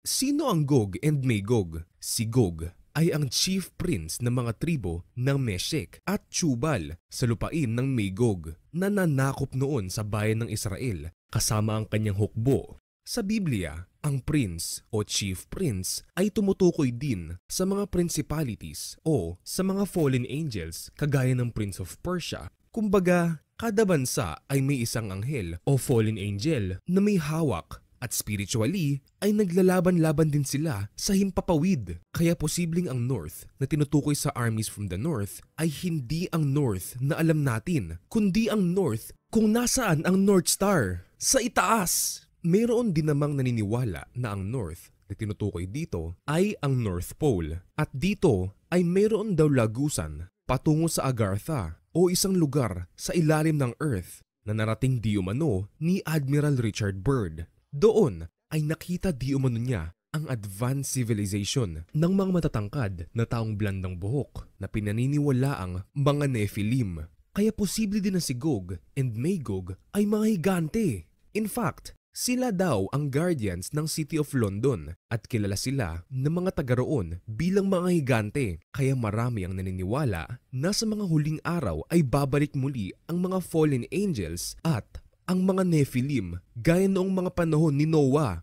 Sino ang Gog and Magog? Si Gog ay ang chief prince ng mga tribo ng Meshek at Tubal sa lupain ng Magog na nanakop noon sa bayan ng Israel kasama ang kanyang hukbo. Sa Biblia, ang prince o chief prince ay tumutukoy din sa mga principalities o sa mga fallen angels kagaya ng Prince of Persia. Kumbaga, kada bansa ay may isang anghel o fallen angel na may hawak at spiritually ay naglalaban-laban din sila sa himpapawid. Kaya posibleng ang North na tinutukoy sa armies from the North ay hindi ang North na alam natin, kundi ang North kung nasaan ang North Star, sa itaas. Mayroon din namang naniniwala na ang North na tinutukoy dito ay ang North Pole. At dito ay mayroon daw lagusan patungo sa Agartha o isang lugar sa ilalim ng Earth na narating di umano ni Admiral Richard Byrd. Doon ay nakita di umano niya ang advanced civilization ng mga matatangkad na taong blandang buhok na pinaniniwalaang mga Nephilim. Kaya posible din na si Gog and Magog ay mga higante. In fact, sila daw ang guardians ng City of London at kilala sila ng mga taga roon bilang mga higante. Kaya marami ang naniniwala na sa mga huling araw ay babalik muli ang mga fallen angels at ang mga Nephilim gaya noong mga panahon ni Noah